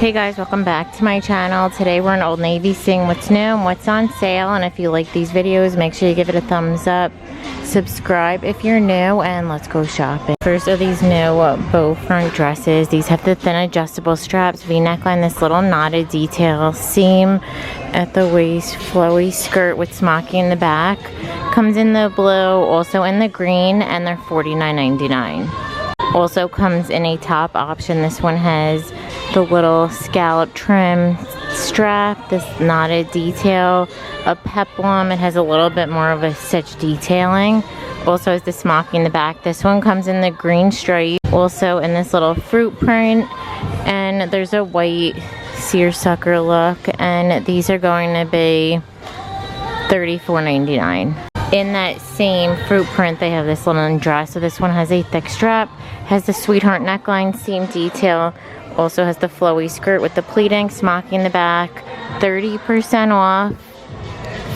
Hey guys, welcome back to my channel. Today we're in Old Navy seeing what's new and what's on sale, and if you like these videos, make sure you give it a thumbs up, subscribe if you're new, and let's go shopping. First are these new bow front dresses. These have the thin adjustable straps, v-neckline, this little knotted detail, seam at the waist, flowy skirt with smocking in the back. Comes in the blue, also in the green, and they're $49.99. Also comes in a top option. This one has the little scallop trim strap, this knotted detail, a peplum. It has a little bit more of a stitch detailing. Also has the smocking in the back. This one comes in the green stripe, also in this little fruit print, and there's a white seersucker look, and these are going to be $34.99. In that same fruit print, they have this little dress. So this one has a thick strap, has the sweetheart neckline, seam detail, also has the flowy skirt with the pleating, smocking in the back, 30% off,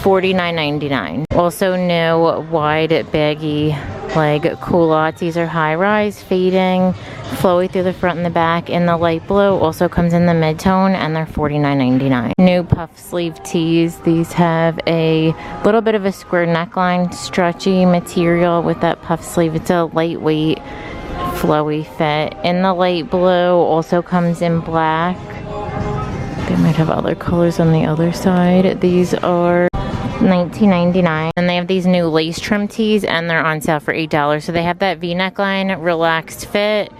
$49.99. Also new wide baggy leg culottes. These are high rise, fading, flowy through the front and the back in the light blue. Also comes in the mid-tone, and they're $49.99. New puff sleeve tees. These have a little bit of a square neckline, stretchy material with that puff sleeve. It's a lightweight, flowy fit. In the light blue, also comes in black. They might have other colors on the other side. These are $19.99, and they have these new lace trim tees, and they're on sale for $8. So they have that v-neckline, relaxed fit.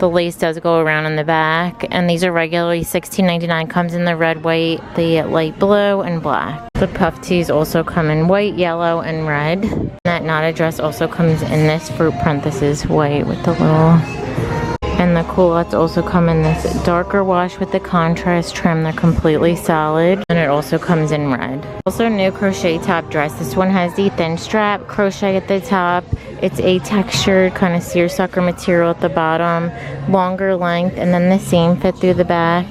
The lace does go around in the back, and these are regularly $16.99. Comes in the red, white, the light blue, and black. The puff tees also come in white, yellow, and red. And that knotted dress also comes in this fruit print. This is white with the little... And the culottes also come in this darker wash with the contrast trim. They're completely solid. And it also comes in red. Also new crochet top dress. This one has the thin strap, crochet at the top. It's a textured kind of seersucker material at the bottom. Longer length, and then the same fit through the back.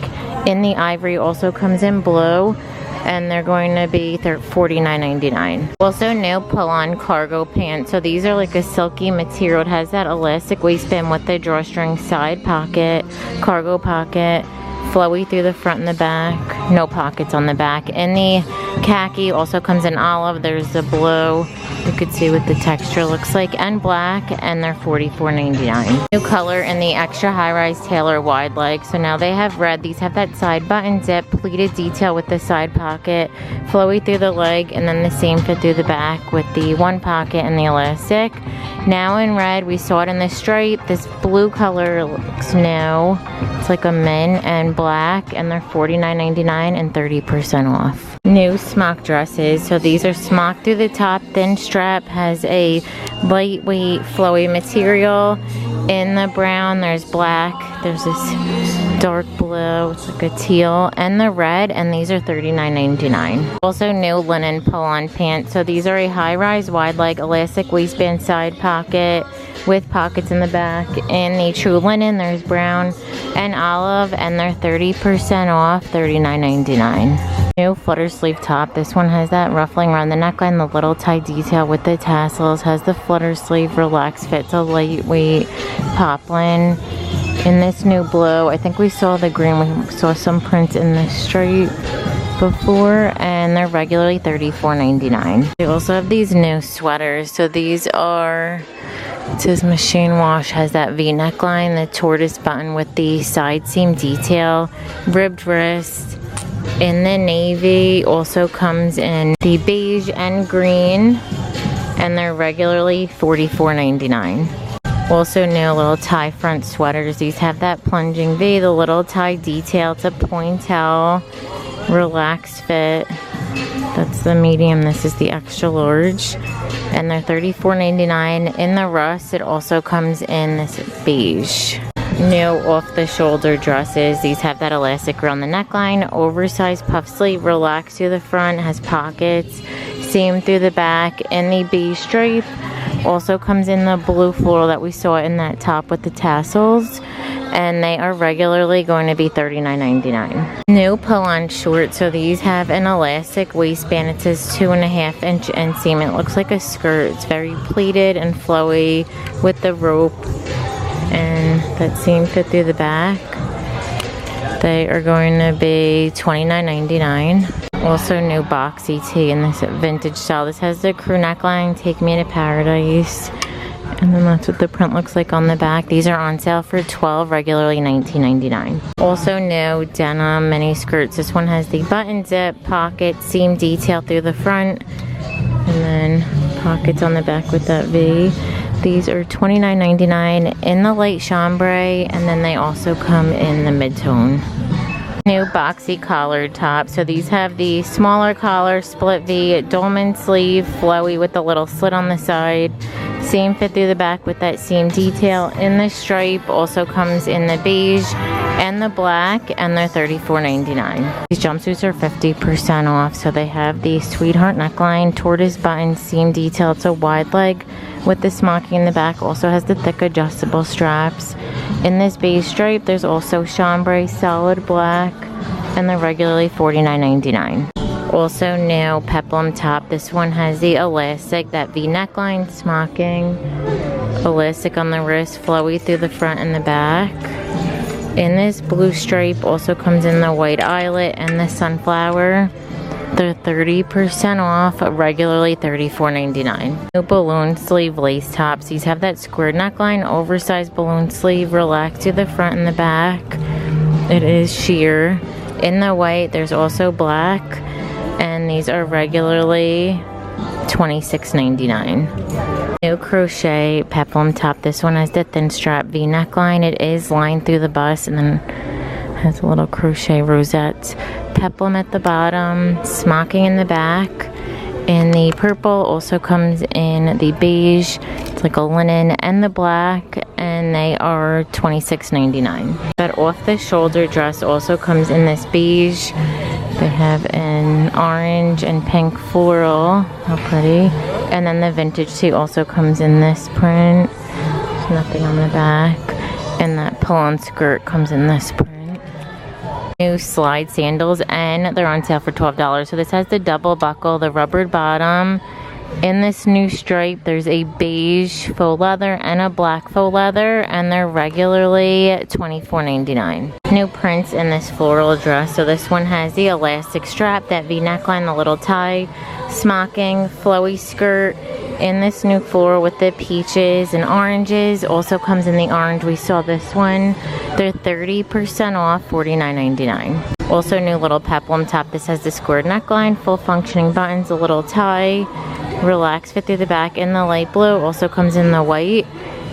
In the ivory, also comes in blue. And they're going to be $49.99. Also new pull-on cargo pants. So these are like a silky material. It has that elastic waistband with the drawstring side pocket, cargo pocket, flowy through the front and the back. No pockets on the back. In the khaki, also comes in olive. There's the blue. You could see what the texture looks like, and black, and they're $44.99. New color in the extra high-rise tailor wide leg. So now they have red. These have that side button zip, pleated detail with the side pocket, flowy through the leg, and then the same fit through the back with the one pocket and the elastic. Now in red, we saw it in the stripe. This blue color looks new. It's like a mint and black, and they're $49.99 and 30% off. New smock dresses. So these are smock through the top, thin strap, has a lightweight flowy material. In the brown, there's black, there's this dark blue, it's like a teal, and the red, and these are $39.99. Also new linen pull-on pants. So these are a high-rise wide leg elastic waistband side pocket with pockets in the back. In the true linen, there's brown and olive, and they're 30% off, $39.99. New flutter sleeve top. This one has that ruffling around the neckline, the little tie detail with the tassels, has the flutter sleeve, relaxed fit, so lightweight poplin. In this new blue, I think we saw the green, we saw some prints in the stripe before, and they're regularly $34.99. We also have these new sweaters. So these are, it says machine wash, has that V neckline, the tortoise button with the side seam detail, ribbed wrist. In the navy, also comes in the beige and green, and they're regularly $44.99. Also new little tie front sweaters. These have that plunging V, the little tie detail. It's a pointel, relaxed fit. That's the medium. This is the extra large, and they're $34.99. In the rust, it also comes in this beige. New off-the-shoulder dresses. These have that elastic around the neckline, oversized puff sleeve, relaxed through the front, has pockets, seam through the back, in the beige stripe. Also comes in the blue floral that we saw in that top with the tassels, and they are regularly going to be $39.99. New pull-on shorts. So these have an elastic waistband. It says 2.5 inch inseam. It looks like a skirt. It's very pleated and flowy with the rope, and that seam fit through the back. They are going to be $29.99. Also new boxy tee in this vintage style. This has the crew neckline, Take Me to Paradise. And then that's what the print looks like on the back. These are on sale for $12, regularly $19.99. Also new denim mini skirts. This one has the button zip, pocket, seam detail through the front, and then pockets on the back with that V. These are $29.99 in the light chambray, and then they also come in the mid-tone. New boxy collared top. So these have the smaller collar, split V, dolman sleeve, flowy with a little slit on the side. Seam fit through the back with that seam detail in the stripe. Also comes in the beige and the black, and they're $34.99. These jumpsuits are 50% off. So they have the sweetheart neckline, tortoise button, seam detail. It's a wide leg with the smocking in the back. Also has the thick adjustable straps. In this beige stripe, there's also chambray solid black, and they're regularly $49.99. Also new peplum top. This one has the elastic, that V neckline, smocking, elastic on the wrist, flowy through the front and the back. In this blue stripe, also comes in the white eyelet and the sunflower. They're 30% off, regularly $34.99. New balloon sleeve lace tops. These have that squared neckline, oversized balloon sleeve, relaxed to the front and the back. It is sheer. In the white, there's also black, and these are regularly $26.99. New crochet peplum top. This one has the thin strap V neckline. It is lined through the bust, and then has a little crochet rosette. Peplum at the bottom, smocking in the back. And the purple also comes in the beige. It's like a linen, and the black, and they are $26.99. That off the shoulder dress also comes in this beige. They have an orange and pink floral. How pretty. And then the vintage tee also comes in this print. There's nothing on the back. And that pull-on skirt comes in this print. New slide sandals, and they're on sale for $12. So this has the double buckle, the rubbered bottom. In this new stripe, there's a beige faux leather and a black faux leather, and they're regularly $24.99. New prints in this floral dress. So this one has the elastic strap, that V neckline, the little tie, smocking, flowy skirt. In this new floral with the peaches and oranges, also comes in the orange. We saw this one. They're 30% off, $49.99. Also new little peplum top. This has the squared neckline, full functioning buttons, a little tie, relaxed fit through the back in the light blue. Also comes in the white,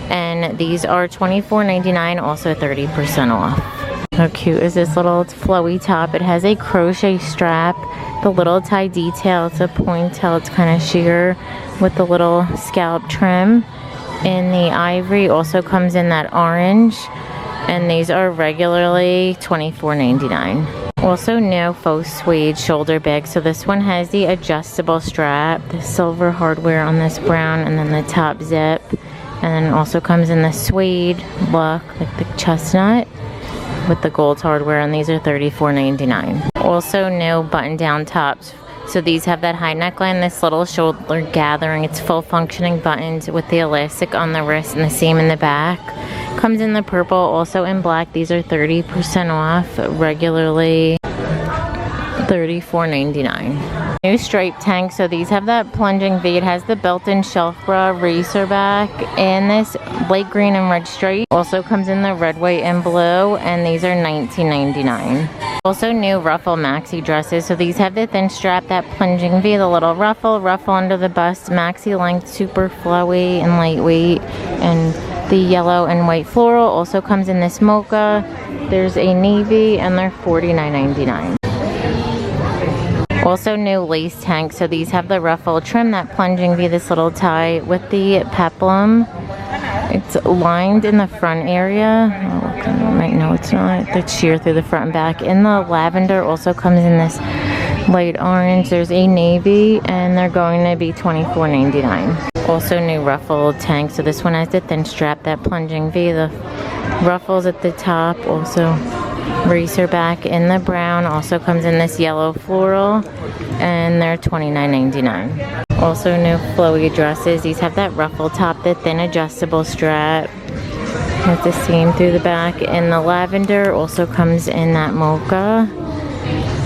and these are $24.99, also 30% off. How cute is this little flowy top? It has a crochet strap, the little tie detail. It's a pointel, it's kind of sheer with the little scallop trim. In the ivory, also comes in that orange, and these are regularly $24.99. Also new faux suede shoulder bag. So this one has the adjustable strap, the silver hardware on this brown, and then the top zip. And then it also comes in the suede look, like the chestnut, with the gold hardware, and these are $34.99. Also new button down tops. So these have that high neckline, this little shoulder gathering. It's full functioning buttons with the elastic on the wrist and the seam in the back. Comes in the purple, also in black. These are 30% off, regularly $34.99. New striped tank. So these have that plunging V. It has the built-in shelf bra, racer back, and this light green and red stripe. Also comes in the red, white, and blue, and these are $19.99. Also new ruffle maxi dresses. So these have the thin strap, that plunging V, the little ruffle under the bust, maxi length, super flowy and lightweight, and the yellow and white floral. Also comes in this mocha. There's a navy, and they're $49.99. Also new lace tank. So these have the ruffle trim, that plunging V, this little tie with the peplum. It's lined in the front area. Oh, right, no, it's not. It's sheer through the front and back. In the lavender, also comes in this light orange. There's a navy, and they're going to be $24.99. Also new ruffled tank. So this one has the thin strap, that plunging V, the ruffles at the top. Also racer back in the brown. Also comes in this yellow floral, and they're $29.99. Also new flowy dresses. These have that ruffle top, the thin adjustable strap. with the seam through the back. In the lavender also comes in that mocha,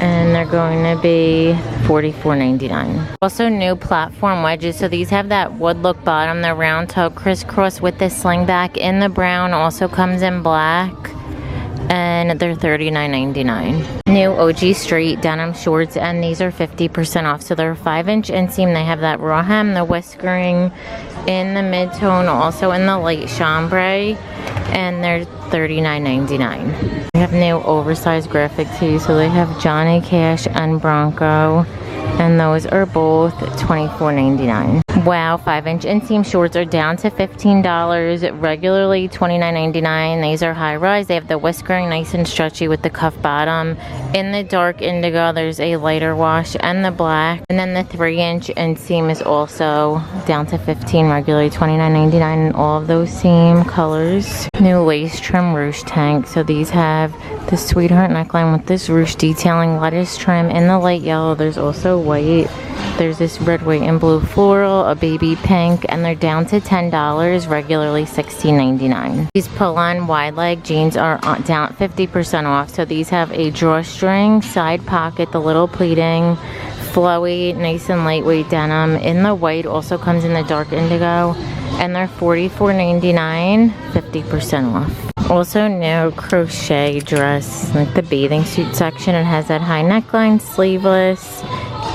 and they're going to be $44.99. Also new platform wedges. So these have that wood look bottom, the round toe crisscross with the sling back in the brown. Also comes in black, and they're $39.99. New OG straight denim shorts, and these are 50% off. So they're 5-inch inseam. They have that raw hem, the whiskering in the mid-tone, also in the light chambray, and they're $39.99. We have new oversized graphic tees. So they have Johnny Cash and Bronco, and those are both $24.99. Wow, 5-inch inseam shorts are down to $15, regularly $29.99. These are high rise. They have the whiskering nice and stretchy with the cuff bottom. In the dark indigo, there's a lighter wash and the black. And then the 3-inch inseam is also down to $15, regularly $29.99 in all of those same colors. New lace trim ruche tank. So these have the sweetheart neckline with this ruche detailing, lettuce trim in the light yellow. There's also white. There's this red, white, and blue floral, a baby pink, and they're down to $10, regularly $16.99. These pull-on wide leg jeans are down 50% off. So these have a drawstring, side pocket, the little pleating, flowy, nice and lightweight denim in the white. Also comes in the dark indigo, and they're $44.99, 50% off. Also new crochet dress, like the bathing suit section. It has that high neckline, sleeveless,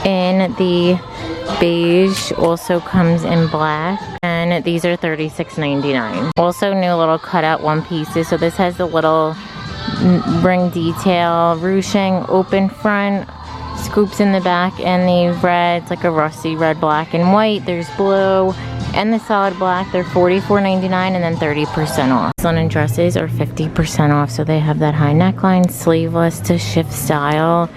in the beige. Also comes in black, and these are $36.99. Also new little cutout one pieces. So this has the little ring detail, ruching, open front, scoops in the back, and the red, it's like a rusty red, black, and white. There's blue and the solid black. They're $44.99, and then 30% off. Linen dresses are 50% off. So they have that high neckline, sleeveless to shift style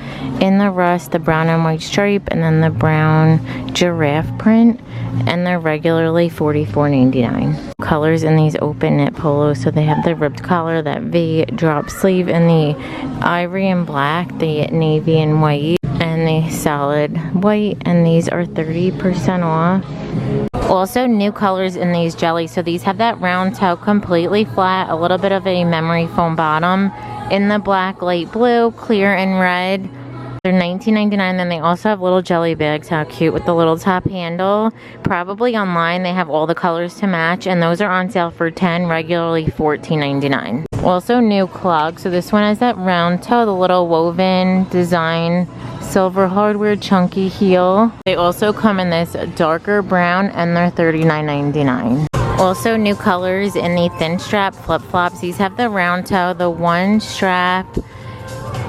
in the rust, the brown and white stripe, and then the brown giraffe print, and they're regularly $44.99. Colors in these open knit polos. So they have the ribbed collar, that V drop sleeve, and the ivory and black, the navy and white, and the solid white, and these are 30% off. Also new colors in these jellies. So these have that round toe, completely flat, a little bit of a memory foam bottom in the black, light blue, clear, and red. They're $19.99. Then they also have little jelly bags. How cute, with the little top handle. Probably online they have all the colors to match, and those are on sale for $10, regularly $14.99. Also new clogs. So this one has that round toe, the little woven design, silver hardware, chunky heel. They also come in this darker brown, and they're $39.99. Also new colors in the thin strap flip-flops. These have the round toe, the one strap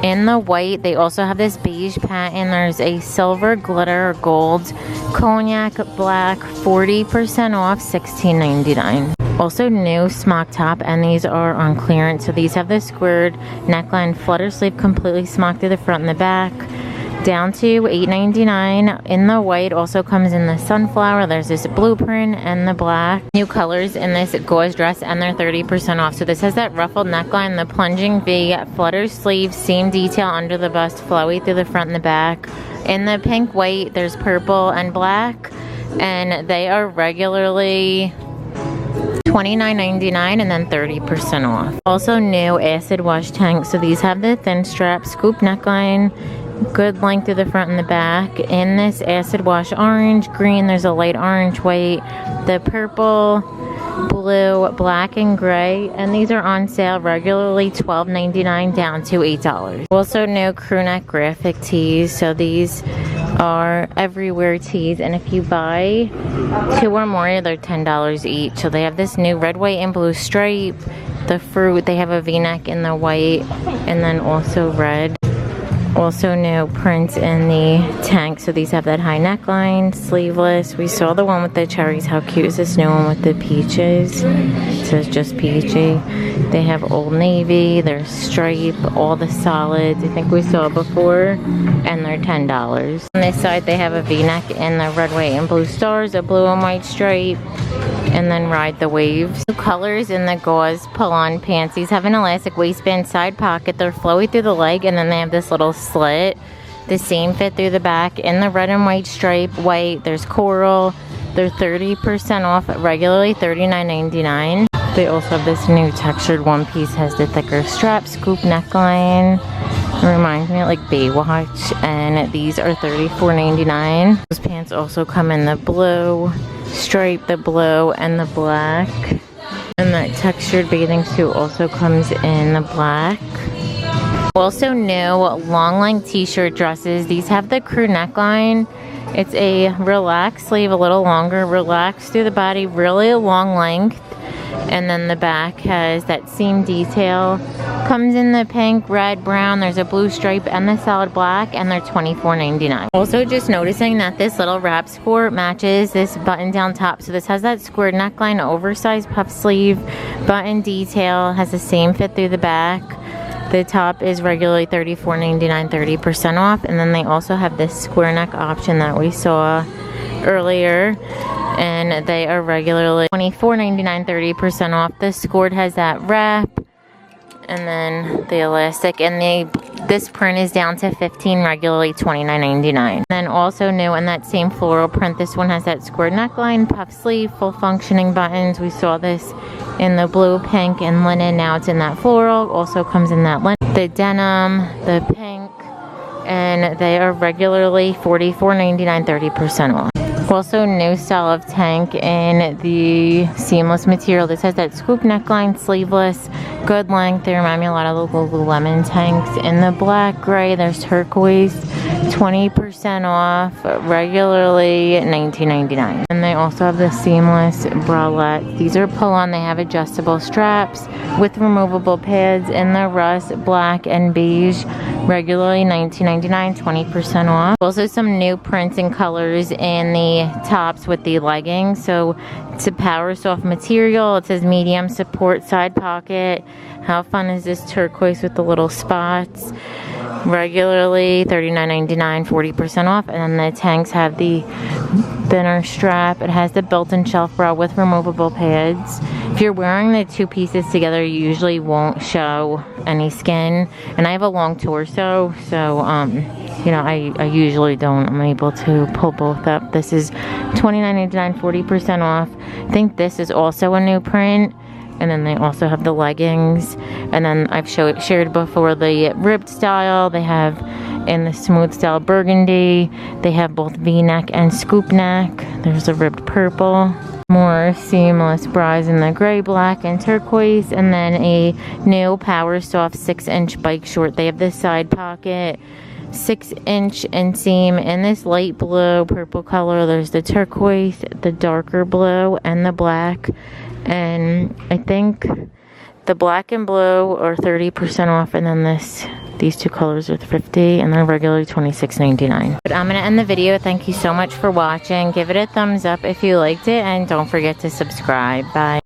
in the white. They also have this beige pattern. There's a silver glitter, gold, cognac black, 40% off, $16.99. Also new smock top, and these are on clearance. So these have the squared neckline, flutter sleeve, completely smocked through the front and the back, down to $8.99 in the white. Also comes in the sunflower. There's this blueprint and the black. New colors in this gauze dress, and they're 30% off. So this has that ruffled neckline, the plunging V, flutter sleeve, seam detail under the bust, flowy through the front and the back. In the pink, white, there's purple and black, and they are regularly $29.99, and then 30% off. Also new acid wash tanks. So these have the thin strap, scoop neckline, good length through the front and the back. In this acid wash orange, green, there's a light orange, white, the purple, blue, black, and gray, and these are on sale, regularly $12.99 down to $8. Also new crew neck graphic tees. So these are everywhere tees, and if you buy 2 or more, they're $10 each. So they have this new red, white, and blue stripe, the fruit. They have a v-neck in the white, and then also red. Also new prints in the tank. So these have that high neckline, sleeveless. We saw the one with the cherries. How cute is this new one with the peaches? It says just peachy. They have Old Navy, their stripe, all the solids I think we saw before, and they're $10. On this side they have a v-neck in the red, white, and blue stars, a blue and white stripe, and then Ride the Waves. New colors in the gauze pull-on pants. These have an elastic waistband, side pocket. They're flowy through the leg, and then they have this little slit. The same fit through the back in the red and white stripe, white. There's coral. They're 30% off, regularly $39.99. They also have this new textured one piece, has the thicker strap, scoop neckline. It reminds me of like Baywatch, and these are $34.99. Those pants also come in the blue stripe, the blue, and the black. And that textured bathing suit also comes in the black. Also new long length t-shirt dresses. These have the crew neckline. It's a relaxed sleeve, a little longer, relaxed through the body, really long length. And then the back has that seam detail. Comes in the pink, red, brown. There's a blue stripe and the solid black, and they're $24.99. Also just noticing that this little wrap skirt matches this button down top. So this has that squared neckline, oversized puff sleeve, button detail, has the same fit through the back. The top is regularly $34.99, 30% off. And then they also have this square neck option that we saw earlier. And they are regularly $24.99, 30% off. The skirt has that wrap. And then the elastic. And this print is down to $15, regularly $29.99. Then also new in that same floral print, this one has that square neckline, puff sleeve, full functioning buttons. We saw this in the blue, pink, and linen. Now it's in that floral. Also comes in that linen. The denim, the pink, and they are regularly $44.99, 30% off. Also new style of tank in the seamless material. This has that scoop neckline, sleeveless, good length. They remind me a lot of the Lululemon tanks. In the black, gray, there's turquoise, 20% off, regularly $19.99. And they also have the seamless bralette. These are pull-on. They have adjustable straps with removable pads in the rust, black, and beige, regularly $19.99, 20% off. Also some new prints and colors in the tops with the leggings. So it's a power soft material. It says medium support side pocket. How fun is this turquoise with the little spots? Regularly $39.99, 40% off. And then the tanks have the thinner strap. It has the built-in shelf bra with removable pads. If you're wearing the two pieces together, you usually won't show any skin. And I have a long torso, so you know, I usually don't. I'm able to pull both up. This is $29.99, 40% off. I think this is also a new print. And then they also have the leggings. And then I've shared before the ribbed style. They have in the smooth style burgundy. They have both V-neck and scoop neck. There's a ribbed purple. More seamless bras in the gray, black, and turquoise. And then a new Power Soft 6-inch bike short. They have this side pocket, 6-inch inseam in this light blue, purple color. There's the turquoise, the darker blue, and the black. And I think the black and blue are 30% off, and then these two colors are $50, and they're regularly $26.99. But I'm gonna end the video. Thank you so much for watching. Give it a thumbs up if you liked it, and don't forget to subscribe. Bye.